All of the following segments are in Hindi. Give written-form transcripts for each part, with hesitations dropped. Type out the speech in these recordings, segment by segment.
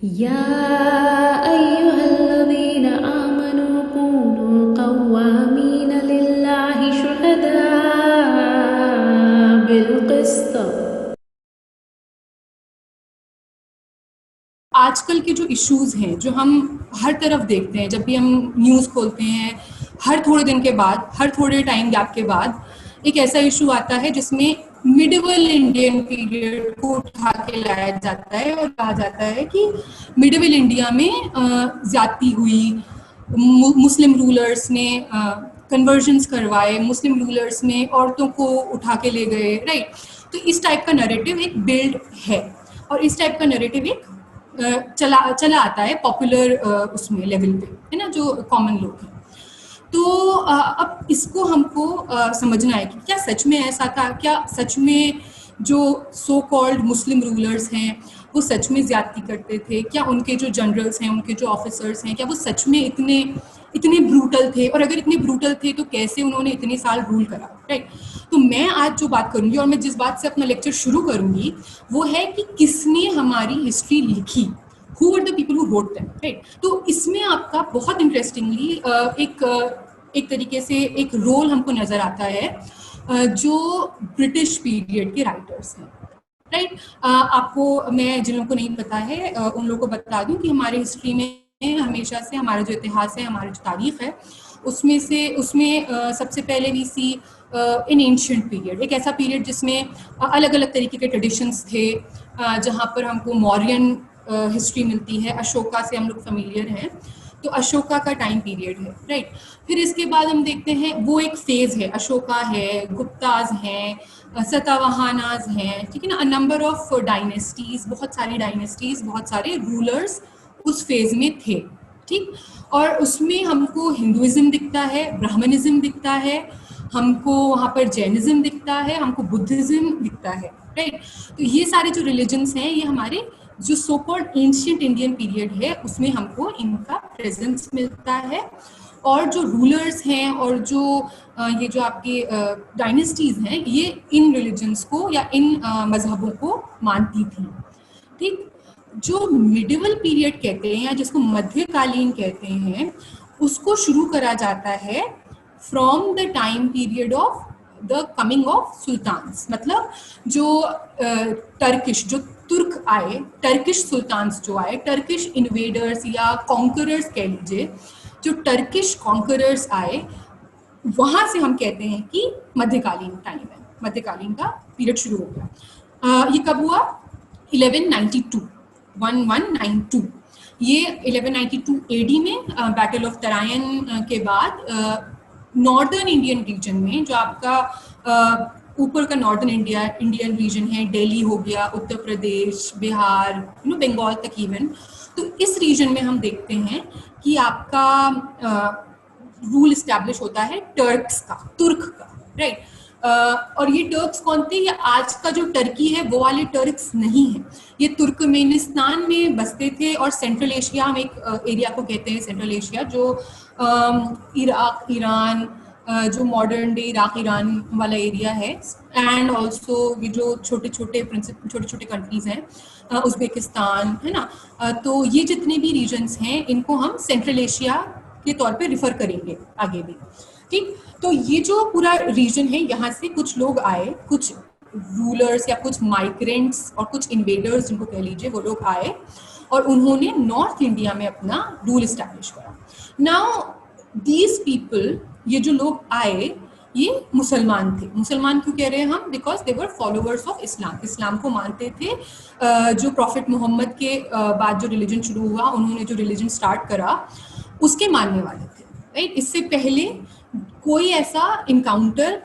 या अय्युहल्लज़ीना आमनू कूनू क़व्वामीन लिल्लाहि शुहदा बिल क़िस्त। आजकल के जो इश्यूज हैं, जो हम हर तरफ देखते हैं, जब भी हम न्यूज़ खोलते हैं, हर थोड़े दिन के बाद, हर थोड़े टाइम गैप के बाद एक ऐसा इशू आता है जिसमें मिडिवल इंडियन पीरियड को उठा के लाया जाता है और कहा जाता है कि मिडिवल इंडिया में ज्यादती हुई, मुस्लिम रूलर्स ने कन्वर्जन्स करवाए, मुस्लिम रूलर्स ने औरतों को उठा के ले गए, राइट। तो इस टाइप का नैरेटिव एक बिल्ड है और इस टाइप का नैरेटिव एक चला आता है पॉपुलर उसमें लेवल पे, है ना, जो कॉमन लोग हैं। तो अब इसको हमको समझना है कि क्या सच में ऐसा था, क्या सच में जो सो कॉल्ड मुस्लिम रूलर्स हैं वो सच में ज्यादती करते थे, क्या उनके जो जनरल्स हैं, उनके जो ऑफिसर्स हैं, क्या वो सच में इतने इतने ब्रूटल थे, और अगर इतने ब्रूटल थे तो कैसे उन्होंने इतने साल रूल करा, राइट। तो मैं आज जो बात करूंगी और मैं जिस बात से अपना लेक्चर शुरू करूंगी वो है कि किसने हमारी हिस्ट्री लिखी, who were the people who wrote them, right? तो इसमें आपका बहुत इंटरेस्टिंगली एक तरीके से एक रोल हमको नजर आता है जो ब्रिटिश पीरियड के राइटर्स हैं, राइट। आपको मैं जिन लोगों को नहीं पता है उन लोगों को बता दूं कि हमारे हिस्ट्री में हमेशा से हमारा जो इतिहास है, हमारी जो तारीख है, उसमें सबसे पहले we see in ancient period, एक ऐसा पीरियड जिसमें अलग अलग तरीके के ट्रेडिशंस थे, जहाँ पर हमको मौर्यन हिस्ट्री मिलती है, अशोका से हम लोग फेमिलियर हैं, तो अशोका का टाइम पीरियड है, राइट। फिर इसके बाद हम देखते हैं वो एक फेज है, अशोका है, गुप्ताज हैं, सतावाहानाज हैं, ठीक है ना, अ नंबर ऑफ डायनेस्टीज, बहुत सारी डायनेस्टीज, बहुत सारे रूलर्स उस फेज में थे, ठीक। और उसमें हमको हिंदुइज्म दिखता है, ब्राह्मणिज्म दिखता है, हमको वहाँ पर जैनिज्म दिखता है, हमको बुद्धिज्म दिखता है, राइट। तो ये सारे जो रिलीजन्स हैं ये हमारे जो so called ancient Indian period है उसमें हमको इनका प्रेजेंस मिलता है। और जो रूलर्स हैं और जो ये जो आपके डायनेस्टीज हैं ये इन रिलीजन्स को या इन मजहबों को मानती थी, ठीक। जो मिडिवल पीरियड कहते हैं या जिसको मध्यकालीन कहते हैं उसको शुरू करा जाता है from the time period of the coming of sultans, मतलब जो टर्किश, जो तुर्क आए, टर्किश सुल्तान्स जो आए, टर्किश इन्वेडर्स या कॉन्करर्स कह लीजिए, जो टर्किश कॉन्करर्स आए, वहां से हम कहते हैं कि मध्यकालीन टाइम है, मध्यकालीन का पीरियड शुरू हो गया। ये कब हुआ? 1192, 1192। ये 1192 एडी में बैटल ऑफ तरायन के बाद नॉर्दर्न इंडियन रीजन में, जो आपका ऊपर का नॉर्दर्न इंडियन रीजन है, दिल्ली हो गया, उत्तर प्रदेश, बिहार, बंगाल तक इवन, तो इस रीजन में हम देखते हैं कि आपका रूल इस्टेब्लिश होता है टर्क्स का, तुर्क का, राइट। और ये टर्क्स कौन थे? ये आज का जो टर्की है वो वाले टर्क्स नहीं है, ये तुर्कमेनिस्तान में बसते थे। और सेंट्रल एशिया, हम एक एरिया को कहते हैं सेंट्रल एशिया, जो इराक, ईरान, जो मॉडर्न डे इराक ईरान वाला एरिया है, एंड ऑल्सो ये जो छोटे छोटे कंट्रीज हैं, उज्बेकिस्तान, है ना, तो ये जितने भी रीजन्स हैं इनको हम सेंट्रल एशिया के तौर पे रिफर करेंगे आगे भी, ठीक। तो ये जो पूरा रीजन है, यहाँ से कुछ लोग आए, कुछ रूलर्स या कुछ माइग्रेंट्स और कुछ इन्वेडर्स जिनको कह लीजिए, वो लोग आए और उन्होंने नॉर्थ इंडिया में अपना रूल इस्टेब्लिश करा। नाउ दीज पीपल, ये जो लोग आए, ये मुसलमान थे। मुसलमान क्यों कह रहे हैं हम? Because they were followers of Islam, इस्लाम को मानते थे। जो प्रॉफिट मोहम्मद के बाद जो रिलीजन शुरू हुआ, उन्होंने जो रिलीजन स्टार्ट करा उसके मानने वाले थे, राइट। इससे पहले कोई ऐसा इनकाउंटर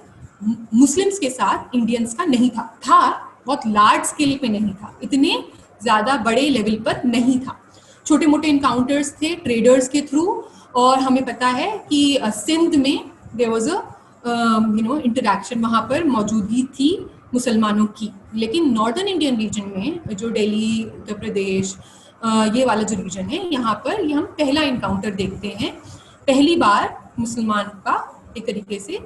मुस्लिम्स के साथ इंडियंस का नहीं था, बहुत लार्ज स्केल पे नहीं था, इतने ज़्यादा बड़े लेवल पर नहीं था, छोटे मोटे इनकाउंटर्स थे ट्रेडर्स के थ्रू। और हमें पता है कि सिंध में देयर वाज अ इंटरैक्शन, वहाँ पर मौजूदगी थी मुसलमानों की। लेकिन नॉर्दर्न इंडियन रीजन में, जो दिल्ली, उत्तर प्रदेश, ये वाला जो रीजन है, यहाँ पर ये हम पहला इनकाउंटर देखते हैं, पहली बार मुसलमान का एक तरीके से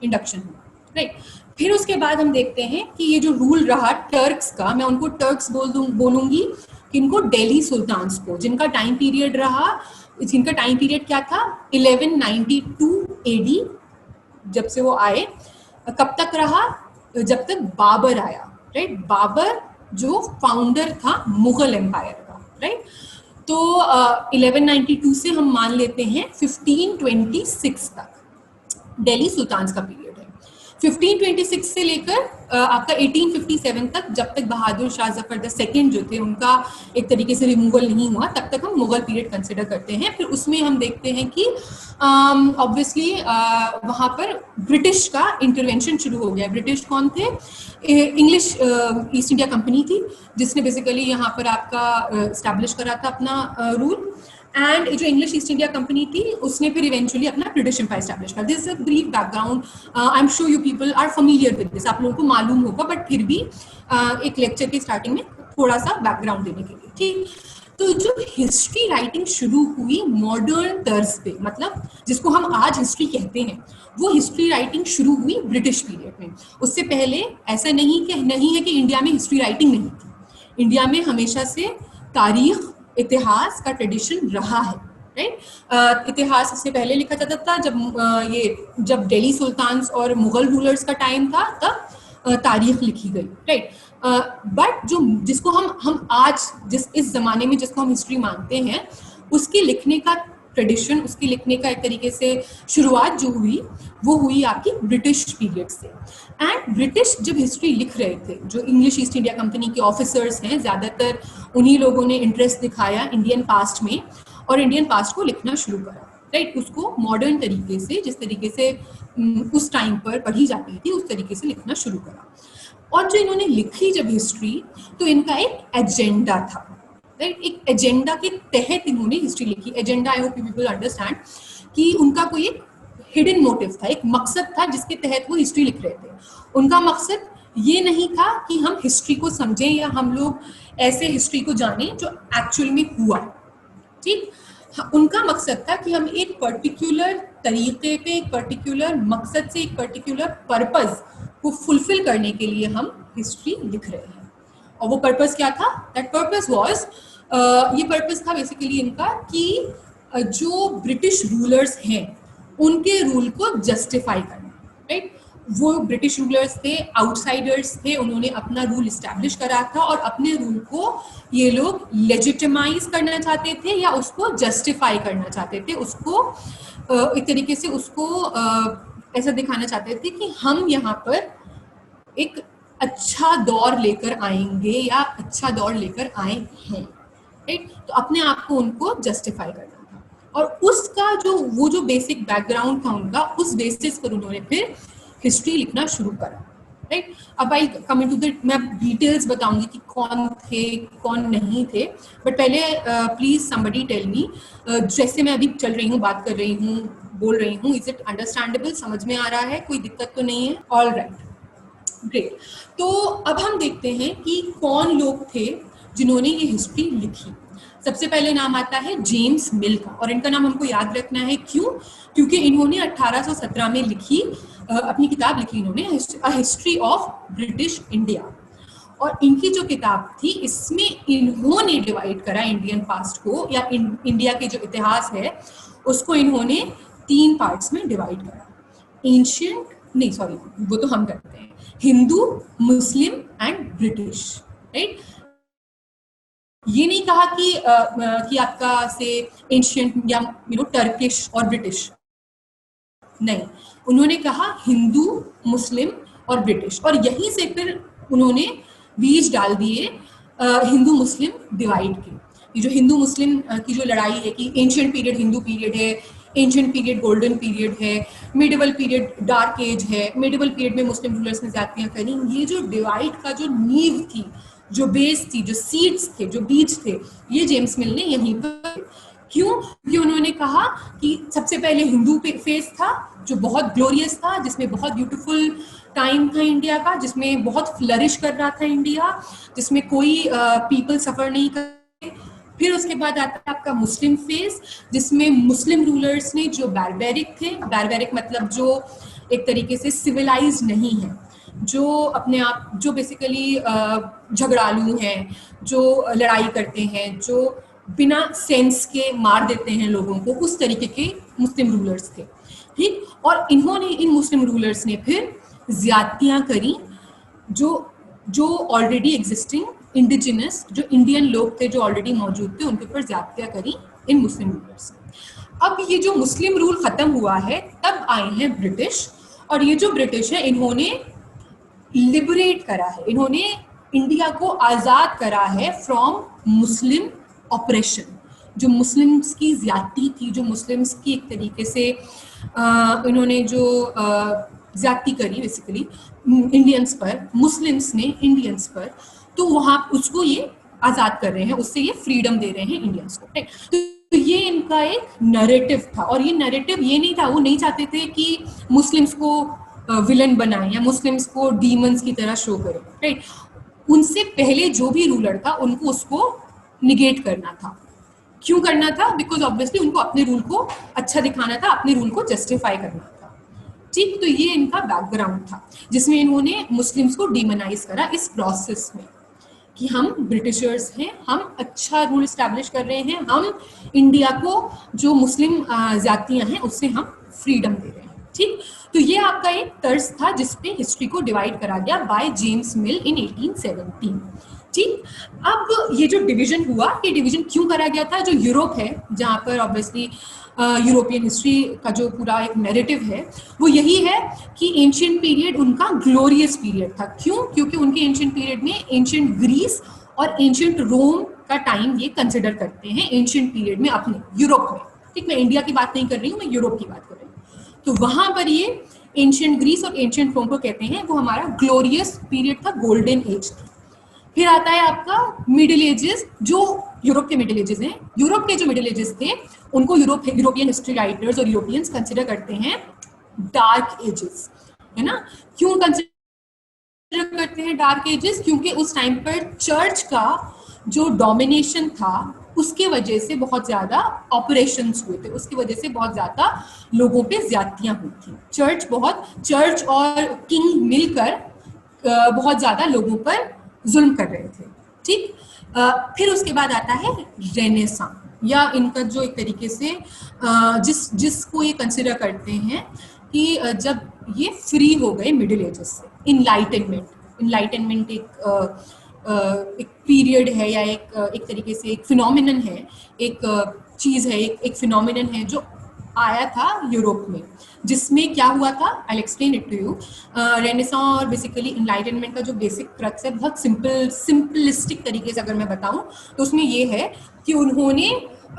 इंडक्शन हुआ, राइट। फिर उसके बाद हम देखते हैं कि ये जो रूल रहा टर्क्स का, मैं उनको टर्क्स बोलूंगी किनको, दिल्ली सुल्तान्स को, जिनका टाइम पीरियड क्या था 1192 एडी, जब से वो आए, कब तक रहा, जब तक बाबर आया, राइट। बाबर जो फाउंडर था मुगल एम्पायर का, राइट। तो 1192 से हम मान लेते हैं 1526 तक दिल्ली सुल्तान्स का पीरियड है। 1526 से लेकर आपका 1857 तक, जब तक बहादुर शाह जफर द सेकंड जो थे उनका एक तरीके से रिमूवल नहीं हुआ, तब तक हम मुगल पीरियड कंसिडर करते हैं। फिर उसमें हम देखते हैं कि ऑब्वियसली वहाँ पर ब्रिटिश का इंटरवेंशन शुरू हो गया। ब्रिटिश कौन थे? इंग्लिश ईस्ट इंडिया कंपनी थी, जिसने बेसिकली यहाँ पर आपका इस्टेब्लिश करा था अपना रूल। एंड जो इंग्लिश ईस्ट इंडिया कंपनी थी उसने फिर इवेंचुअली अपना ब्रिटिश एम्पायर स्टैब्लिश कर। This is a brief background, I am sure you people are familiar with this, आप लोगों को मालूम होगा, बट फिर भी एक लेक्चर की स्टार्टिंग में थोड़ा सा बैकग्राउंड देने के लिए, ठीक। तो जो हिस्ट्री राइटिंग शुरू हुई मॉडर्न तर्ज पे, मतलब जिसको हम आज हिस्ट्री कहते हैं, वो हिस्ट्री राइटिंग शुरू हुई ब्रिटिश पीरियड में। उससे पहले ऐसा नहीं है कि इंडिया में हिस्ट्री राइटिंग नहीं थी। इंडिया में हमेशा से तारीख, इतिहास का ट्रेडिशन रहा है, राइट। इतिहास इससे पहले लिखा जाता था, जब दिल्ली सुल्तान्स और मुगल रूलर्स का टाइम था, तब तारीख लिखी गई, राइट। बट जिसको हम आज इस जमाने में जिसको हम हिस्ट्री मानते हैं, उसके लिखने का ट्रेडिशन, उसके लिखने का एक तरीके से शुरुआत जो हुई, वो हुई आपकी ब्रिटिश पीरियड से। एंड ब्रिटिश जब हिस्ट्री लिख रहे थे, जो इंग्लिश ईस्ट इंडिया कंपनी के ऑफिसर्स हैं, ज़्यादातर उन्हीं लोगों ने इंटरेस्ट दिखाया इंडियन पास्ट में और इंडियन पास्ट को लिखना शुरू करा, राइट। उसको मॉडर्न तरीके से, जिस तरीके से उस टाइम पर पढ़ी जाती थी, उस तरीके से लिखना शुरू करा। और जो इन्होंने लिखी जब हिस्ट्री, तो इनका एक एजेंडा था, राइट। एक एजेंडा के तहत इन्होंने हिस्ट्री लिखी। Agenda, I hope you people understand कि उनका कोई एक हिडन मोटिव था, एक मकसद था जिसके तहत वो हिस्ट्री लिख रहे थे। उनका मकसद ये नहीं था कि हम हिस्ट्री को समझें या हम लोग ऐसे हिस्ट्री को जानें जो एक्चुअल में हुआ, ठीक। उनका मकसद था कि हम एक पर्टिकुलर तरीके पे, एक पर्टिकुलर मकसद से, एक पर्टिकुलर पर्पस को फुलफिल करने के लिए हम हिस्ट्री लिख रहे हैं। और वो पर्पस क्या था? दैट पर्पस वाज, ये पर्पस था बेसिकली इनका कि जो ब्रिटिश रूलर्स हैं उनके रूल को जस्टिफाई करना, राइट। वो ब्रिटिश रूलर्स थे, आउटसाइडर्स थे, उन्होंने अपना रूल इस्टेब्लिश करा था और अपने रूल को ये लोग लेजिटिमाइज करना चाहते थे या उसको जस्टिफाई करना चाहते थे, उसको एक तरीके से उसको ऐसा दिखाना चाहते थे कि हम यहाँ पर एक अच्छा दौर लेकर आएंगे या अच्छा दौर लेकर आए हैं, राइट। तो अपने आप को उनको जस्टिफाई करना था और उसका जो बेसिक बैकग्राउंड था उनका, उस बेसिस पर उन्होंने फिर हिस्ट्री लिखना शुरू करा, राइट। अब आई कम इनटू द, मैं डिटेल्स बताऊंगी कि कौन थे कौन नहीं थे, बट पहले प्लीज समबडी टेल मी, जैसे मैं अभी चल रही हूँ, बात कर रही हूँ, बोल रही हूँ, इज इट अंडरस्टैंडेबल, समझ में आ रहा है, कोई दिक्कत तो नहीं है? All right, great. तो अब हम देखते हैं कि कौन लोग थे जिन्होंने ये हिस्ट्री लिखी। सबसे पहले नाम आता है जेम्स मिल का, और इनका नाम हमको याद रखना है, क्यों? क्योंकि इन्होंने 1817 में लिखी, अपनी किताब लिखी इन्होंने, a history of British India. और इनकी जो किताब थी, इसमें इन्होंने डिवाइड करा इंडियन पास्ट को, या इंडिया के जो इतिहास है उसको इन्होंने 3 पार्ट्स में डिवाइड करा। एंशिएंट, नहीं सॉरी, वो तो हम करते हैं, Hindu, Muslim and British, right. ये नहीं कहा कि आपका से एंशिएंट या टर्किश और ब्रिटिश, नहीं, उन्होंने कहा हिंदू, मुस्लिम और ब्रिटिश, और यहीं से फिर उन्होंने बीज डाल दिए हिंदू मुस्लिम डिवाइड के। ये जो हिंदू मुस्लिम की जो लड़ाई है कि एंशिएंट पीरियड हिंदू पीरियड है, एंशिएंट पीरियड गोल्डन पीरियड है, मिडिवल पीरियड डार्क एज है, मिडिवल पीरियड में मुस्लिम रूलर्स ने ज्यादतियां करी, ये जो डिवाइड का जो नींव थी, जो बेस थी, जो सीड्स थे, जो बीज थे, ये जेम्स मिल ने यहीं पर। क्यों? क्योंकि उन्होंने कहा कि सबसे पहले हिंदू फेस था जो बहुत ग्लोरियस था, जिसमें बहुत ब्यूटीफुल टाइम था इंडिया का, जिसमें बहुत फ्लरिश कर रहा था इंडिया, जिसमें कोई पीपल सफर नहीं करते। फिर उसके बाद आता है आपका मुस्लिम फेस, जिसमें मुस्लिम रूलर्स ने जो बैरबेरिक थे, बैरबेरिक मतलब जो एक तरीके से सिविलाइज नहीं है, जो अपने आप, जो बेसिकली झगड़ालू हैं, जो लड़ाई करते हैं, जो बिना सेंस के मार देते हैं लोगों को, उस तरीके के मुस्लिम रूलर्स थे, ठीक। और इन्होंने, इन मुस्लिम रूलर्स ने फिर ज्यादतियां करी जो जो ऑलरेडी एग्जिस्टिंग इंडिजिनस, जो इंडियन लोग थे जो ऑलरेडी मौजूद थे, उनके ऊपर ज्यादतियां करी इन मुस्लिम रूलर्स ने। अब ये जो मुस्लिम रूल खत्म हुआ है, तब आए हैं ब्रिटिश, और ये जो ब्रिटिश है इन्होंने लिबरेट करा है, इन्होंने इंडिया को आज़ाद करा है फ्रॉम मुस्लिम ऑपरेशन। जो मुस्लिम्स की ज्यादती थी, जो मुस्लिम्स की एक तरीके से इन्होंने जो ज्यादती करी बेसिकली इंडियंस पर, मुस्लिम्स ने इंडियंस पर, तो वहाँ उसको ये आज़ाद कर रहे हैं, उससे ये फ्रीडम दे रहे हैं इंडियंस को, राइट। तो ये इनका एक नैरेटिव था, और ये नैरेटिव ये नहीं था, वो नहीं चाहते थे कि मुस्लिम्स को विलन बनाएं या मुस्लिम्स को डीमंस की तरह शो करें, राइट। उनसे पहले जो भी रूलर था उनको उसको निगेट करना था। क्यों करना था? बिकॉज ऑब्वियसली उनको अपने रूल को अच्छा दिखाना था, अपने रूल को जस्टिफाई करना था, ठीक। तो ये इनका बैकग्राउंड था जिसमें इन्होंने मुस्लिम्स को डीमोनाइज करा इस प्रोसेस में, कि हम ब्रिटिशर्स हैं, हम अच्छा रूल इस्टेब्लिश कर रहे हैं, हम इंडिया को जो मुस्लिम जातियां हैं उससे हम फ्रीडम दे रहे हैं, ठीक। तो ये आपका एक तर्ज था जिसपे हिस्ट्री को डिवाइड करा गया बाय जेम्स मिल इन 1817, ठीक। अब ये जो डिवीजन हुआ, ये डिवीजन क्यों करा गया था? जो यूरोप है, जहाँ पर ऑब्वियसली यूरोपियन हिस्ट्री का जो पूरा एक नैरेटिव है वो यही है कि एंशिएंट पीरियड उनका ग्लोरियस पीरियड था। क्यों? क्योंकि उनके एंशिएंट पीरियड में एंशिएंट ग्रीस और एंशिएंट रोम का टाइम ये कंसिडर करते हैं एंशिएंट पीरियड में अपने यूरोप में, ठीक। मैं इंडिया की बात नहीं कर रही हूँ, मैं यूरोप की बात कर रही हूँ। तो वहां पर ये एंशिएंट ग्रीस और एंशिएंट रोम को कहते हैं वो हमारा ग्लोरियस पीरियड था, गोल्डन एज थी। फिर आता है आपका मिडिल एजेस, जो यूरोप के मिडिल एजेस हैं। यूरोप के जो मिडिल एजेस थे उनको यूरोपियन हिस्ट्री राइटर्स और यूरोपियंस कंसिडर करते हैं डार्क एजेस, है ना। क्यों कंसिडर करते हैं डार्क एजेस? क्योंकि उस टाइम पर चर्च का जो डोमिनेशन था उसके वजह से बहुत ज्यादा ऑपरेशंस हुए थे, उसकी वजह से बहुत ज्यादा लोगों पे ज्यादतियां हुई थी। चर्च और किंग मिलकर बहुत ज्यादा लोगों पर जुल्म कर रहे थे, ठीक। फिर उसके बाद आता है रेनेसां, या इनका जो एक तरीके से जिसको ये कंसिडर करते हैं कि जब ये फ्री हो गए मिडिल एजेस से, इनलाइटनमेंट एक पीरियड है, या एक तरीके से एक फिनोमिनन है, एक चीज है, एक फिनोमिनन है जो आया था यूरोप में, जिसमें क्या हुआ था, I explain it to you. Renaissance और बेसिकली इनलाइटनमेंट का जो बेसिक क्रक्स है, बहुत सिंपलिस्टिक तरीके से अगर मैं बताऊं तो उसमें ये है कि उन्होंने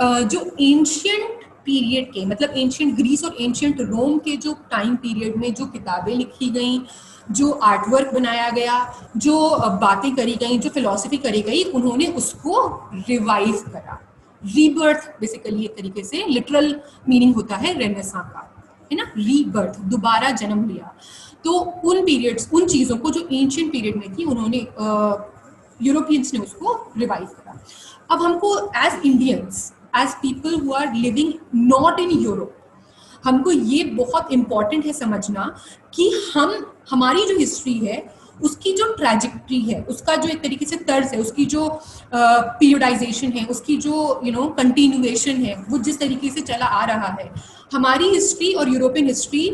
जो एंशियंट पीरियड के, मतलब एंशियंट ग्रीस और एंशियंट रोम के जो टाइम पीरियड में जो किताबें लिखी गई, जो आर्ट वर्क बनाया गया, जो बातें करी गई, जो फिलॉसफी करी गई, उन्होंने उसको रिवाइव करा। रीबर्थ बेसिकली एक तरीके से लिटरल मीनिंग होता है रेनेसां का, है ना, रीबर्थ, दोबारा जन्म लिया। तो उन पीरियड्स, उन चीज़ों को जो एंशियंट पीरियड में थी, उन्होंने यूरोपियंस ने उसको रिवाइव करा। अब हमको as Indians, as people who are living not in Europe, हमको ये बहुत इम्पॉर्टेंट है समझना कि हमारी जो हिस्ट्री है उसकी जो ट्रैजेक्टरी है, उसका जो एक तरीके से तर्ज है, उसकी जो पीरियडाइजेशन है, उसकी जो कंटिन्यूएशन है, वो जिस तरीके से चला आ रहा है, हमारी हिस्ट्री और यूरोपियन हिस्ट्री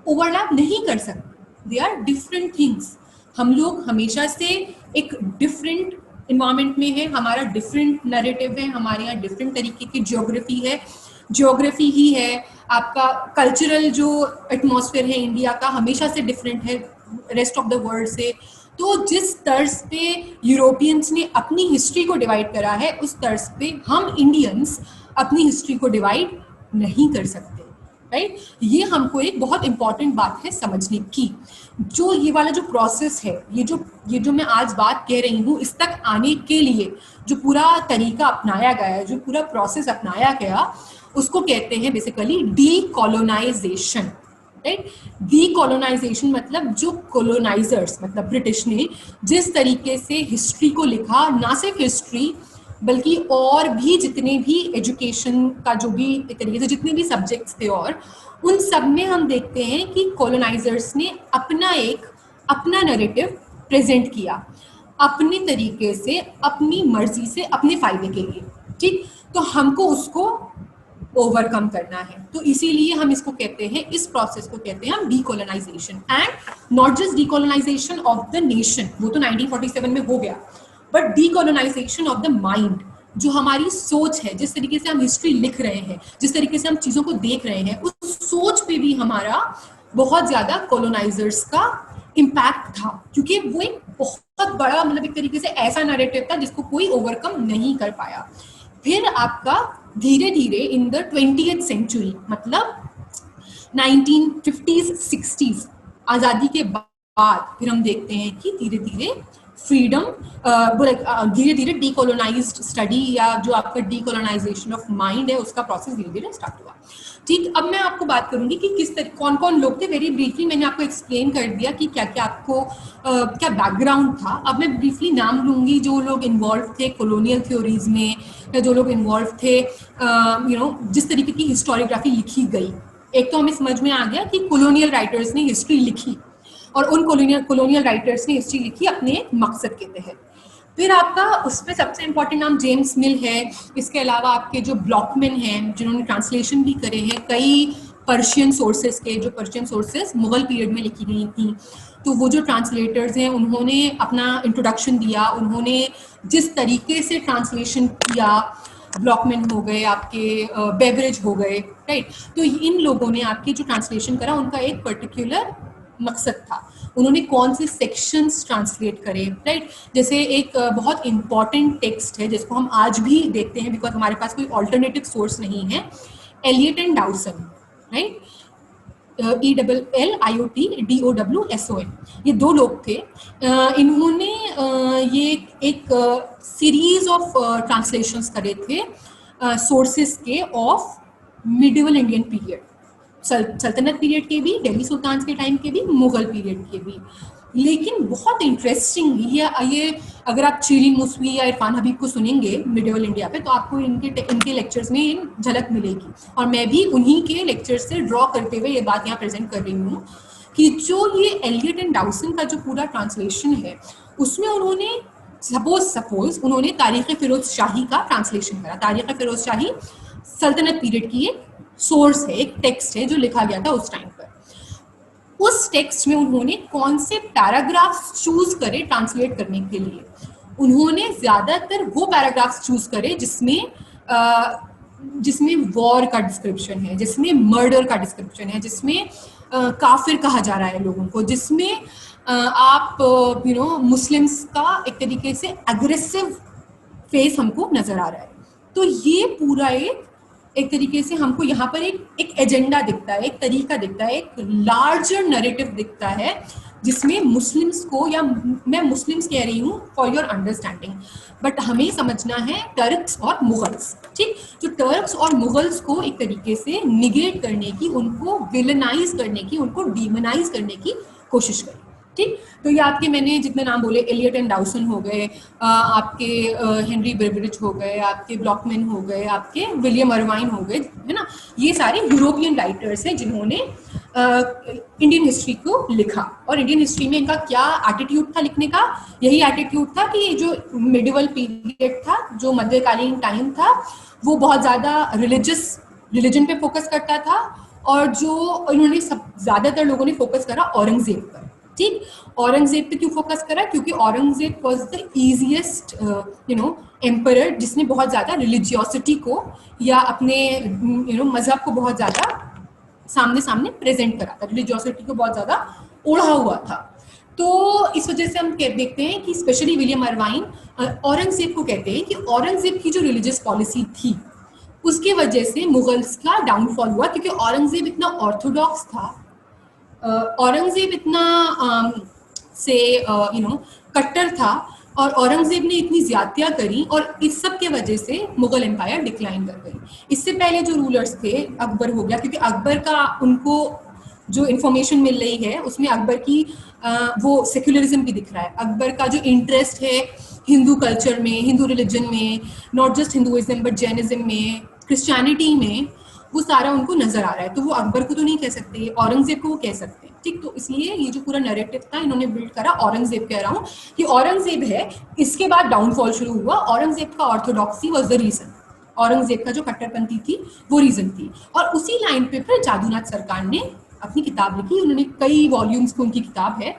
ओवरलैप नहीं कर सकती। They are different things. हम लोग हमेशा से एक डिफरेंट इन्वायरमेंट में है, हमारा डिफरेंट नैरेटिव है, हमारे यहाँ डिफरेंट तरीके की ज्योग्राफी ही है, आपका कल्चरल जो एटमॉस्फेयर है इंडिया का हमेशा से डिफरेंट है रेस्ट ऑफ द वर्ल्ड से। तो जिस तर्ज पे यूरोपियंस ने अपनी हिस्ट्री को डिवाइड करा है, उस तर्ज पे हम इंडियंस अपनी हिस्ट्री को डिवाइड नहीं कर सकते, राइट। ये हमको एक बहुत इंपॉर्टेंट बात है समझने की। जो ये वाला जो प्रोसेस है, ये जो मैं आज बात कह रही हूँ, इस तक आने के लिए जो पूरा तरीका अपनाया गया है, जो पूरा प्रोसेस अपनाया गया, उसको कहते हैं बेसिकली डीकोलोनाइजेशन, राइट। डीकोलोनाइजेशन मतलब जो कोलोनाइजर्स, मतलब ब्रिटिश ने जिस तरीके से हिस्ट्री को लिखा, ना सिर्फ हिस्ट्री बल्कि और भी जितने भी एजुकेशन का जो भी एक तरीके से जितने भी सब्जेक्ट्स थे, और उन सब में हम देखते हैं कि कॉलोनाइजर्स ने अपना एक अपना नैरेटिव प्रेजेंट किया अपने तरीके से, अपनी मर्जी से, अपने फायदे के लिए, ठीक। तो हमको उसको ओवरकम करना है। तो इसीलिए हम इसको कहते हैं, इस प्रोसेस को कहते हैं हम decolonisation, and not just decolonisation of the nation, वो तो 1947 में हो गया, but decolonisation of the mind, जो हमारी सोच है, जिस तरीके से हम हिस्ट्री लिख रहे हैं, जिस तरीके से हम चीजों को देख रहे हैं, उस सोच पे भी हमारा बहुत ज्यादा कॉलोनाइजर्स का इम्पैक्ट था, क्योंकि वो एक बहुत बड़ा, मतलब एक तरीके से ऐसा नैरेटिव था जिसको कोई ओवरकम नहीं कर पाया। फिर आपका धीरे धीरे इन द 20th सेंचुरी, मतलब 1950s 60s, आज़ादी के बाद फिर हम देखते हैं कि धीरे धीरे फ्रीडम, धीरे धीरे डीकोलोनाइज्ड स्टडी या जो आपका डीकोलोनाइजेशन ऑफ माइंड है उसका प्रोसेस धीरे धीरे स्टार्ट हुआ, ठीक। अब मैं आपको बात करूंगी कि किस तरह, कौन कौन लोग थे। वेरी ब्रीफली मैंने आपको एक्सप्लेन कर दिया कि क्या क्या आपको क्या बैकग्राउंड था। अब मैं ब्रीफली नाम लूंगी जो लोग इन्वॉल्व थे कॉलोनियल थ्योरीज में, या जो लोग इन्वॉल्व थे जिस तरीके की हिस्टोरियोग्राफी लिखी गई। एक तो हमें समझ में आ गया कि कॉलोनियल राइटर्स ने हिस्ट्री लिखी, और उन कॉलोनियल राइटर्स ने हिस्ट्री लिखी अपने एक मकसद के तहत। फिर आपका उस पर सबसे इंपॉर्टेंट नाम जेम्स मिल है। इसके अलावा आपके जो ब्लॉकमैन हैं, जिन्होंने ट्रांसलेशन भी करे हैं कई पर्शियन सोर्सेज के, जो पर्शियन सोर्सेज मुगल पीरियड में लिखी गई थी। तो वो जो ट्रांसलेटर्स हैं उन्होंने अपना इंट्रोडक्शन दिया, उन्होंने जिस तरीके से ट्रांसलेशन किया, ब्लॉकमैन हो गए, आपके बेवरेज हो गए, राइट। तो इन लोगों ने आपके जो ट्रांसलेशन करा उनका एक पर्टिकुलर मकसद था। उन्होंने कौन से सेक्शंस ट्रांसलेट करे, राइट। जैसे एक बहुत इंपॉर्टेंट टेक्स्ट है जिसको हम आज भी देखते हैं बिकॉज हमारे पास कोई ऑल्टरनेटिव सोर्स नहीं है, Elliot and Dowson, right, ELLIOTDOWSON, ये दो लोग थे। इन्होंने ये एक सीरीज ऑफ ट्रांसलेशंस करे थे सोर्सेस के ऑफ मिडिवल इंडियन पीरियड, सल्तनत पीरियड के भी, दिल्ली सुल्तान के टाइम के भी, मुगल पीरियड के भी। लेकिन बहुत इंटरेस्टिंग ये अगर आप चीरी मुसवी या इरफान हबीब को सुनेंगे मिडिवल इंडिया पे, तो आपको इनके लेक्चर्स में झलक मिलेगी। और मैं भी उन्हीं के लेक्चर्स से ड्रॉ करते हुए ये बात यहाँ प्रेजेंट कर रही हूँ कि जो ये एलियट एंड डाउसन का जो पूरा ट्रांसलेशन है, उसमें उन्होंने सपोज उन्होंने तारीख फिरोज शाही का ट्रांसलेशन करा। तारीख फिरोज शाही सल्तनत पीरियड की एक सोर्स है, एक टेक्स्ट है जो लिखा गया था उस टाइम पर। उस टेक्स्ट में उन्होंने कौन से पैराग्राफ्स चूज करे ट्रांसलेट करने के लिए, उन्होंने ज्यादातर वो पैराग्राफ्स चूज करे जिसमें वॉर का डिस्क्रिप्शन है, जिसमें मर्डर का डिस्क्रिप्शन है, जिसमें काफिर कहा जा रहा है लोगों को, जिसमें आप मुस्लिम्स का एक तरीके से एग्रेसिव फेस हमको नजर आ रहा है। तो ये पूरा एक तरीके से हमको यहाँ पर एक एजेंडा दिखता है, एक तरीका दिखता है, एक लार्जर नैरेटिव दिखता है, जिसमें मुस्लिम्स को, या मैं मुस्लिम्स कह रही हूँ फॉर योर अंडरस्टैंडिंग, बट हमें समझना है टर्क्स और मुगल्स, ठीक। जो टर्क्स और मुगल्स को एक तरीके से निगेट करने की, उनको विलनाइज करने की, उनको डीमनाइज करने की कोशिश करी, ठीक। तो ये आपके मैंने जितने नाम बोले, एलियट एंड डाउसन हो गए, आपके हेनरी बेवरेज हो गए, आपके ब्लॉकमैन हो गए, आपके विलियम अर्वाइन हो गए, है ना। ये सारे यूरोपियन राइटर्स हैं जिन्होंने इंडियन हिस्ट्री को लिखा। और इंडियन हिस्ट्री में इनका क्या एटीट्यूड था लिखने का? यही एटीट्यूड था कि जो मिडिवल पीरियड था, जो मध्यकालीन टाइम था, वो बहुत ज़्यादा रिलीजन पे फोकस करता था, और जो इन्होंने ज़्यादातर लोगों ने फोकस करा औरंगजेब पर, ठीक। औरंगजेब पे क्यों फोकस करा? क्योंकि Aurangzeb was the easiest emperor जिसने बहुत ज़्यादा रिलीजियोसिटी को या अपने मजहब को बहुत ज़्यादा सामने प्रेजेंट करा था, रिलीजियोसिटी को बहुत ज़्यादा ओढ़ा हुआ था। तो इस वजह से हम देखते हैं कि स्पेशली विलियम अर्वाइन औरंगजेब को कहते हैं कि औरंगजेब की जो रिलीजियस पॉलिसी थी उसकी वजह से मुगल्स का डाउनफॉल हुआ, क्योंकि औरंगजेब इतना ऑर्थोडॉक्स था, औरंगजेब इतना कट्टर था, और औरंगजेब ने इतनी ज्यादतियां करी, और इस सब के वजह से मुगल एम्पायर डिक्लाइन कर गई। इससे पहले जो रूलर्स थे, अकबर हो गया, क्योंकि अकबर का उनको जो इन्फॉर्मेशन मिल रही है उसमें अकबर की वो सेक्युलरिज्म भी दिख रहा है। अकबर का जो इंटरेस्ट है हिंदू कल्चर में, हिंदू रिलीजन में, not just Hinduism but Jainism में, क्रिश्चियनिटी में, वो सारा उनको नजर आ रहा है। तो वो अकबर को तो नहीं कह सकते, औरंगजेब को वो कह सकते हैं, ठीक। तो इसलिए ये जो पूरा नैरेटिव था इन्होंने बिल्ड करा, औरंगजेब कह रहा हूँ कि औरंगजेब है, इसके बाद डाउनफॉल शुरू हुआ। औरंगजेब का orthodoxy was the reason, Aurangzeb का जो कट्टरपंथी थी वो रीजन थी। और उसी लाइन पे फिर जादूनाथ सरकार ने अपनी किताब लिखी, उन्होंने कई वॉल्यूम्स की उनकी किताब है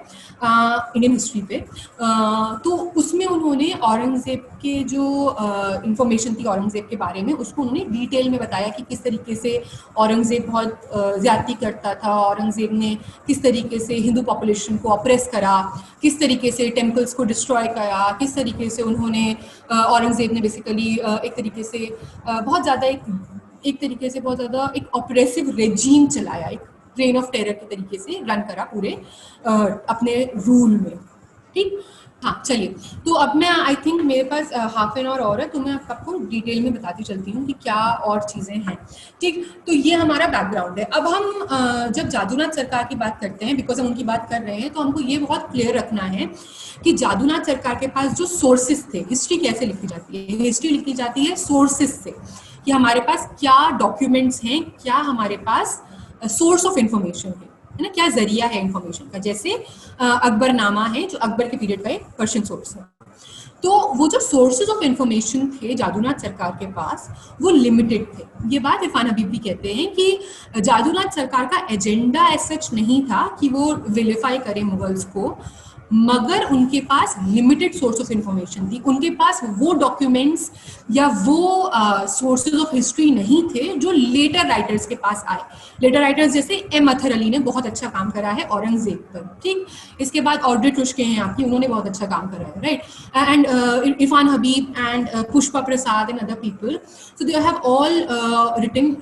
इंडियन हिस्ट्री पे। तो उसमें उन्होंने औरंगजेब के जो इंफॉर्मेशन थी औरंगजेब के बारे में, उसको उन्होंने डिटेल में बताया कि किस तरीके से औरंगजेब बहुत ज़्यादती करता था, औरंगजेब ने किस तरीके से हिंदू पॉपुलेशन को ऑप्रेस करा, किस तरीके से टेम्पल्स को डिस्ट्रॉय करा, किस तरीके से उन्होंने औरंगजेब ने बेसिकली एक तरीके से बहुत ज़्यादा एक तरीके से बहुत ज़्यादा एक ऑपरेसिव रेजीम चलाया, एक रेन ऑफ टेरर के तरीके से रन करा पूरे अपने रूल में, ठीक। हाँ चलिए, तो अब मैं आई थिंक मेरे पास हाफ एन आवर और है, तो मैं आपको डिटेल में बताती चलती हूँ कि क्या और चीज़ें हैं, ठीक। तो ये हमारा बैकग्राउंड है। अब हम जब जादूनाथ सरकार की बात करते हैं, बिकॉज हम उनकी बात कर रहे हैं, तो हमको ये बहुत क्लियर रखना है कि जादूनाथ सरकार के पास जो सोर्सेस थे, हिस्ट्री कैसे लिखी जाती है, हिस्ट्री लिखी जाती है सोर्सेस से, कि हमारे पास क्या डॉक्यूमेंट्स हैं, क्या हमारे पास सोर्स ऑफ इंफॉर्मेशन है ना, क्या जरिया है इंफॉर्मेशन का। जैसे अकबरनामा है जो अकबर के पीरियड का एक पर्शियन सोर्स है। तो वो जो सोर्सेज ऑफ इंफॉर्मेशन थे जादूनाथ सरकार के पास, वो लिमिटेड थे। ये बात इरफान हबीब भी कहते हैं कि जादूनाथ सरकार का एजेंडा ऐसा सच नहीं था कि वो विलिफाई करे मुगल्स को, मगर उनके पास लिमिटेड सोर्स ऑफ इंफॉर्मेशन थी। उनके पास वो डॉक्यूमेंट्स या वो सोर्सेज ऑफ हिस्ट्री नहीं थे जो लेटर राइटर्स के पास आए। लेटर राइटर्स जैसे एम अथर अली ने बहुत अच्छा काम करा है औरंगजेब पर, ठीक। इसके बाद ऑड्रे टुश्के हैं आपकी, उन्होंने बहुत अच्छा काम करा है, right. And Irfan Habib and Pushpa Prasad and other people, so they have all written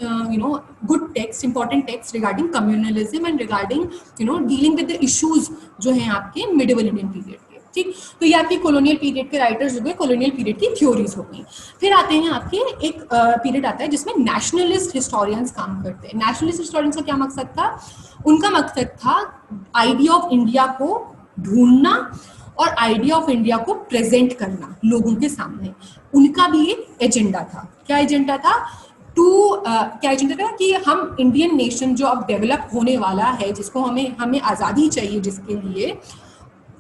good text, important text regarding communalism and regarding dealing with the issues जो हैं आपके मिडिवल इंडियन पीरियड के, ठीक। तो ये आपकी कॉलोनियल पीरियड के राइटर्स हो गए, कॉलोनियल पीरियड की थ्योरीज हो गई। फिर आते हैं आपके एक पीरियड आता है जिसमें नेशनलिस्ट हिस्टोरियंस काम करते हैं। नेशनलिस्ट हिस्टोरियंस का क्या मकसद था? उनका मकसद था आइडिया ऑफ इंडिया को ढूंढना और आइडिया ऑफ इंडिया को प्रेजेंट करना लोगों के सामने। उनका भी एक एजेंडा था। क्या एजेंडा था? क्या एजेंडा था कि हम इंडियन नेशन जो अब डेवलप होने वाला है, जिसको हमें आज़ादी चाहिए, जिसके लिए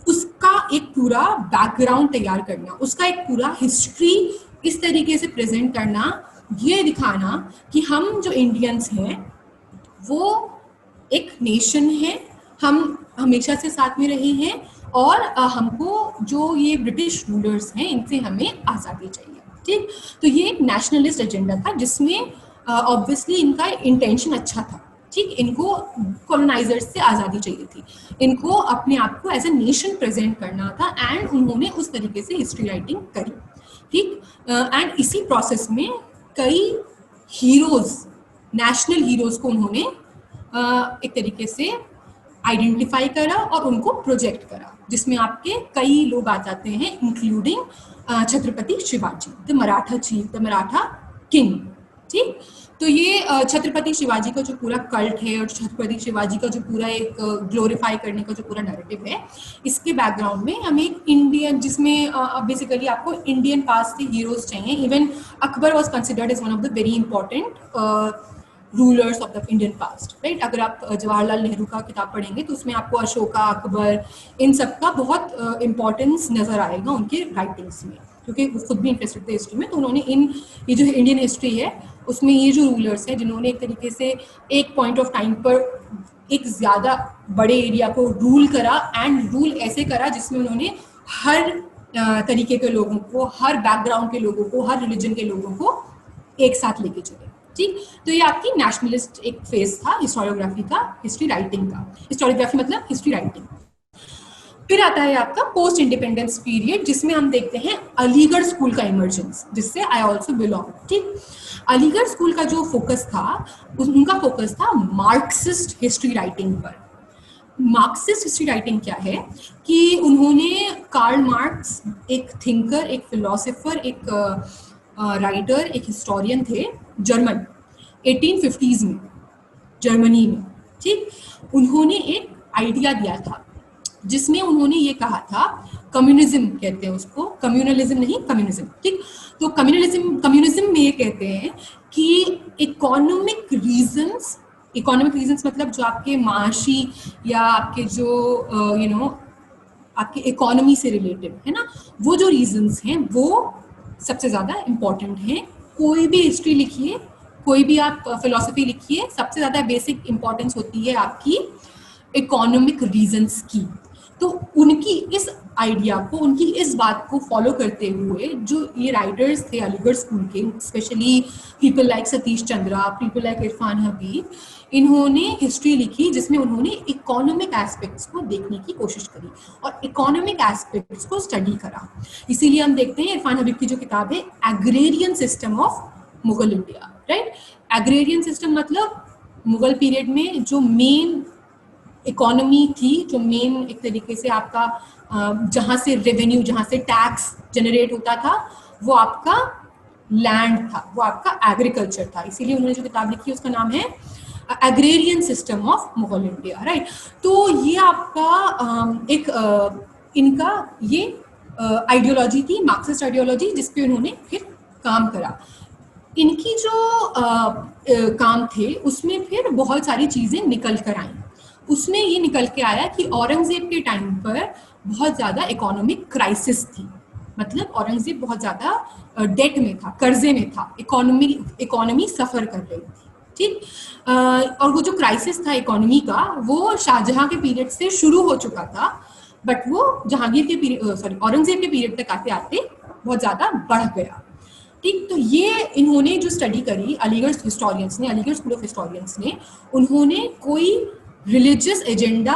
उसका एक पूरा बैकग्राउंड तैयार करना, उसका एक पूरा हिस्ट्री इस तरीके से प्रेजेंट करना, ये दिखाना कि हम जो इंडियंस हैं वो एक नेशन है, हम हमेशा से साथ में रहे हैं और हमको जो ये ब्रिटिश रूलर्स हैं इनसे हमें आज़ादी चाहिए, ठीक। तो ये एक नेशनलिस्ट एजेंडा था जिसमें ऑब्वियसली इनका इंटेंशन अच्छा था, ठीक। इनको कॉलोनाइजर्स से आज़ादी चाहिए थी, इनको अपने आप को एज ए नेशन प्रेजेंट करना था, एंड उन्होंने उस तरीके से हिस्ट्री राइटिंग करी, ठीक। एंड इसी प्रोसेस में कई हीरोज, नेशनल हीरोज को उन्होंने एक तरीके से आइडेंटिफाई करा और उनको प्रोजेक्ट करा, जिसमें आपके कई लोग आ जाते हैं, including Chhatrapati Shivaji, the Maratha chief, the Maratha king, ठीक। तो ये छत्रपति शिवाजी का जो पूरा कल्ट है और छत्रपति शिवाजी का जो पूरा एक ग्लोरीफाई करने का जो पूरा नैरेटिव है, इसके बैकग्राउंड में हमें एक इंडियन, जिसमें बेसिकली आपको इंडियन पास्ट के हीरोज चाहिए। Even Akbar was considered as one of the very important rulers of the Indian past, right. अगर आप जवाहरलाल नेहरू का किताब पढ़ेंगे तो उसमें आपको अशोका, अकबर, इन सब का बहुत इंपॉर्टेंस नजर आएगा उनके राइटिंग्स में, क्योंकि वो खुद भी इंटरेस्टेड थे हिस्ट्री में। तो उन्होंने ये जो इंडियन हिस्ट्री है उसमें ये जो रूलर्स हैं जिन्होंने एक तरीके से एक पॉइंट ऑफ टाइम पर एक ज़्यादा बड़े एरिया को रूल करा, एंड रूल ऐसे करा जिसमें उन्होंने हर तरीके के लोगों को, हर बैकग्राउंड के लोगों को, हर रिलीजन के लोगों को एक साथ लेके चले, ठीक। तो ये आपकी नेशनलिस्ट एक फेज था हिस्टोरियोग्राफी का, हिस्ट्री राइटिंग का। हिस्टोरियोग्राफी मतलब हिस्ट्री राइटिंग। फिर आता है आपका पोस्ट इंडिपेंडेंस पीरियड, जिसमें हम देखते हैं अलीगढ़ स्कूल का इमर्जेंस, जिससे आई ऑल्सो बिलोंग, ठीक। अलीगढ़ स्कूल का जो फोकस था, उनका फोकस था मार्क्सिस्ट हिस्ट्री राइटिंग पर। मार्क्सिस्ट हिस्ट्री राइटिंग क्या है कि उन्होंने कार्ल मार्क्स एक थिंकर, एक फिलोसोफर, एक राइटर, एक हिस्टोरियन थे, जर्मन, 1850s में जर्मनी में, ठीक। उन्होंने एक आइडिया दिया था जिसमें उन्होंने ये कहा था, कम्युनिज्म कहते हैं उसको, कम्युनलिज्म नहीं, कम्युनिज्म, ठीक। तो कम्युनिज्म में ये कहते हैं कि इकोनॉमिक रीजंस मतलब जो आपके माशी या आपके जो आपके इकोनॉमी से रिलेटेड है ना, वो जो रीजंस हैं वो सबसे ज़्यादा इम्पॉर्टेंट हैं। कोई भी हिस्ट्री लिखिए, कोई भी आप फिलोसफी लिखिए, सबसे ज़्यादा बेसिक इम्पॉर्टेंस होती है आपकी इकोनॉमिक रीजंस की। तो उनकी इस आइडिया को, उनकी इस बात को फॉलो करते हुए जो ये राइटर्स थे अलीगढ़ स्कूल के, specially people like Satish Chandra, people like Irfan Habib, इन्होंने हिस्ट्री लिखी जिसमें उन्होंने इकोनॉमिक एस्पेक्ट्स को देखने की कोशिश करी और इकोनॉमिक एस्पेक्ट्स को स्टडी करा। इसीलिए हम देखते हैं इरफान हबीब की जो किताब है agrarian system of Mughal India, right. Agrarian system मतलब मुगल पीरियड में जो मेन इकोनॉमी थी, जो मेन एक तरीके से आपका जहाँ से रेवेन्यू, जहाँ से टैक्स जनरेट होता था, वो आपका लैंड था, वो आपका एग्रीकल्चर था। इसीलिए उन्होंने जो किताब लिखी उसका नाम है agrarian system of Mughal India, right. तो ये आपका एक इनका ये आइडियोलॉजी थी, मार्क्सिस्ट आइडियोलॉजी, जिसपे उन्होंने फिर काम करा। इनकी जो काम थे उसमें फिर बहुत सारी चीज़ें निकल कर आई। उसमें ये निकल के आया कि औरंगजेब के टाइम पर बहुत ज़्यादा इकोनॉमिक क्राइसिस थी, मतलब औरंगजेब बहुत ज़्यादा डेट में था, कर्जे में था, इकोनॉमी सफ़र कर रही थी, ठीक। और वो जो क्राइसिस था इकोनॉमी का, वो शाहजहां के पीरियड से शुरू हो चुका था, बट वो जहांगीर के पीरियड, औरंगजेब के पीरियड तक आते आते बहुत ज़्यादा बढ़ गया, ठीक। तो ये इन्होंने जो स्टडी करी अलीगढ़ हिस्टोरियंस ने, अलीगढ़ स्कूल ऑफ हिस्टोरियंस ने, उन्होंने कोई रिलीजियस एजेंडा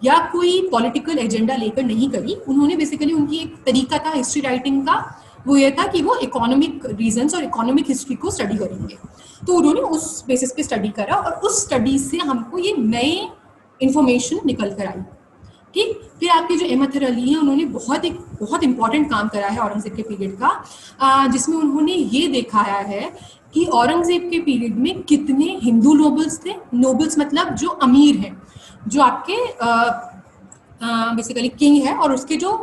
या कोई पॉलिटिकल एजेंडा लेकर नहीं करी। उन्होंने बेसिकली, उनकी एक तरीका था हिस्ट्री राइटिंग का, वो ये था कि वो इकोनॉमिक रीजंस और इकोनॉमिक हिस्ट्री को स्टडी करेंगे। तो उन्होंने उस बेसिस पे स्टडी करा और उस स्टडी से हमको ये नए इंफॉर्मेशन निकल कर आई, ठीक। फिर आपके जो अहमद अली हैं, उन्होंने बहुत इंपॉर्टेंट काम करा है औरंगजेब के पीरियड का, जिसमें उन्होंने ये दिखाया है कि औरंगजेब के पीरियड में कितने हिंदू नोबल्स थे। नोबल्स मतलब जो अमीर हैं, जो आपके बेसिकली किंग है और उसके जो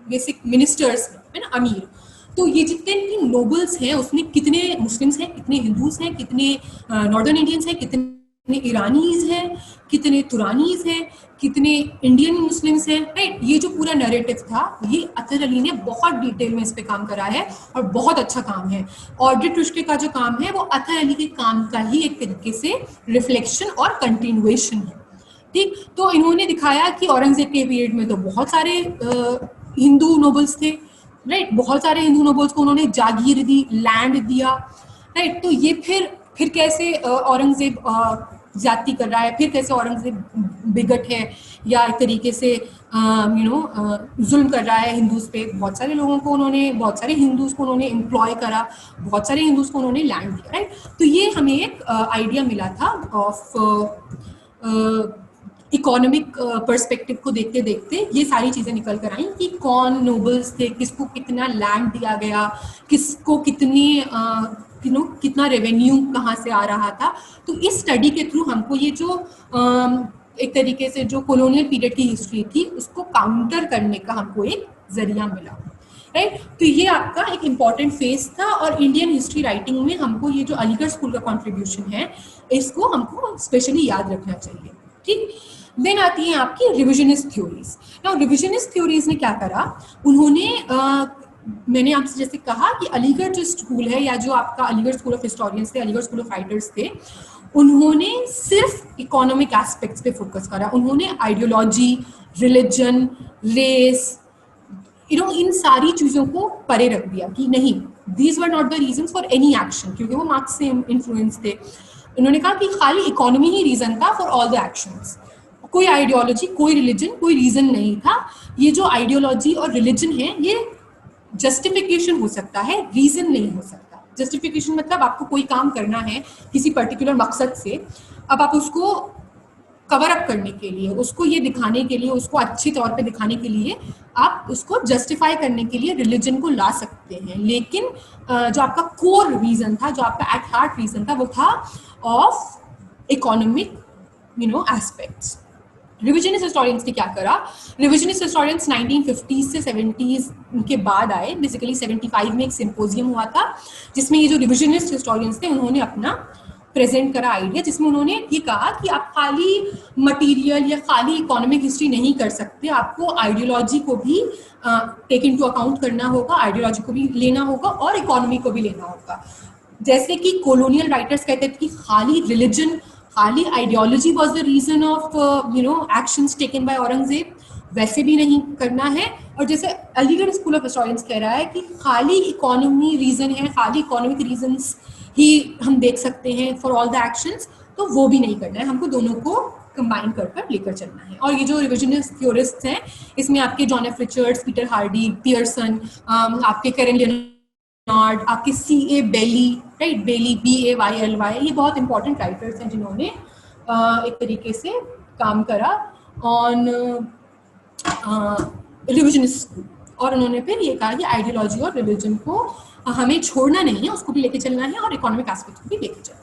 बेसिक मिनिस्टर्स है ना, अमीर। तो ये जितने भी नोबल्स हैं उसमें कितने मुस्लिम्स हैं, कितने हिंदूज हैं, कितने नॉर्दर्न इंडियंस हैं, कितने ईरानीज हैं, कितने तुरानीज हैं, कितने इंडियन मुस्लिम्स हैं, राइट। ये जो पूरा नैरेटिव था, ये अतहर अली ने बहुत डिटेल में इस पे काम करा है और बहुत अच्छा काम है। ऑड्रे टुश्के का जो काम है वो अतहर अली के काम का ही एक तरीके से रिफ्लेक्शन और कंटिन्यूएशन है, ठीक। तो इन्होंने दिखाया कि औरंगजेब के पीरियड में तो बहुत सारे हिंदू नोबल्स थे, राइट। बहुत सारे हिंदू नोबल्स को उन्होंने जागीर दी, लैंड दिया, राइट। तो ये फिर कैसे औरंगजेब जाति कर रहा है, फिर कैसे औरंगजेब बिगट है या एक तरीके से जुल्म कर रहा है हिंदूज पे। बहुत सारे लोगों को उन्होंने, बहुत सारे हिंदूज को उन्होंने एम्प्लॉय करा, बहुत सारे हिंदूज को उन्होंने लैंड दिया, राइट। तो ये हमें एक आइडिया मिला था ऑफ इकोनॉमिक पर्सपेक्टिव को देखते देखते ये सारी चीज़ें निकल कर आई कि कौन नोबल्स थे, किसको कितना लैंड दिया गया, किसको कितनी कितना रेवेन्यू कहाँ से आ रहा था। तो इस स्टडी के थ्रू हमको ये जो एक तरीके से जो कॉलोनियल पीरियड की हिस्ट्री थी उसको काउंटर करने का हमको एक जरिया मिला, राइट। तो ये आपका एक इम्पॉर्टेंट फेज था और इंडियन हिस्ट्री राइटिंग में हमको ये जो अलीगढ़ स्कूल का कॉन्ट्रीब्यूशन है इसको हमको स्पेशली याद रखना चाहिए, ठीक। देन आती है आपकी revisionist theories. Now revisionist theories ने क्या करा, उन्होंने मैंने आपसे जैसे कहा कि अलीगढ़ जो स्कूल है या जो आपका अलीगढ़ स्कूल ऑफ हिस्टोरियंस थे, अलीगढ़ स्कूल ऑफ राइटर्स थे, उन्होंने सिर्फ इकोनॉमिक एस्पेक्ट्स पे फोकस करा। उन्होंने आइडियोलॉजी, रिलीजन, रेस, इन सारी चीज़ों को परे रख दिया कि नहीं, these were not the reasons for any action, क्योंकि वो मार्क्स से इन्फ्लुएंस थे। उन्होंने कहा कि खाली इकोनॉमी ही रीजन था फॉर ऑल द एक्शंस, कोई आइडियोलॉजी, कोई रिलीजन, कोई रीजन नहीं था। ये जो आइडियोलॉजी और रिलीजन है ये जस्टिफिकेशन हो सकता है, रीजन नहीं हो सकता। जस्टिफिकेशन मतलब आपको कोई काम करना है किसी पर्टिकुलर मकसद से, अब आप उसको कवर अप करने के लिए, उसको ये दिखाने के लिए, उसको अच्छी तौर पे दिखाने के लिए आप उसको जस्टिफाई करने के लिए रिलीजन को ला सकते हैं। लेकिन जो आपका कोर रीजन था, जो आपका एट हार्ट रीजन था, वो था of economic aspects, revisionist historians ने क्या करा, रिविजनिस्ट हिस्टोरियंस 1950s से 70s के बाद आए। बेसिकली 75 में एक सिंपोजियम हुआ था जिसमें ये जो रिविजनिस्ट हिस्टोरियंस थे उन्होंने अपना प्रेजेंट करा आइडिया, जिसमें उन्होंने ये कहा कि आप खाली मटेरियल या खाली इकोनॉमिक हिस्ट्री नहीं कर सकते, आपको आइडियोलॉजी को भी टेक इनटू अकाउंट करना होगा, आइडियोलॉजी को भी लेना होगा और इकोनॉमी को भी लेना होगा। जैसे कि कॉलोनियल राइटर्स कहते थे कि खाली रिलीजन, खाली ideology was the reason of actions taken by Aurangzeb, वैसे भी नहीं करना है। और जैसे अलीगढ़ स्कूल ऑफ हिस्टोरियंस कह रहा है कि खाली इकोनॉमी रीजन है, खाली इकोनॉमिक रीजंस ही हम देख सकते हैं फॉर ऑल द एक्शंस, तो वो भी नहीं करना है, हमको दोनों को कंबाइन कर लेकर चलना है। और ये जो रिविजनिस्ट थ्योरिस्ट्स हैं इसमें आपके John F Richards, Peter Hardy, Pearson, आपके कैरन लियोनार्ड, आपके C.A. बेली, राइट, बेली BAYLY, ये बहुत इंपॉर्टेंट राइटर्स हैं जिन्होंने एक तरीके से काम करा ऑन रिविजनिस्ट स्कूल। और उन्होंने फिर ये कहा कि आइडियोलॉजी और रिलीजन को हमें छोड़ना नहीं है, उसको भी लेके चलना है और इकोनॉमिक एस्पेक्ट को भी लेके चलना है।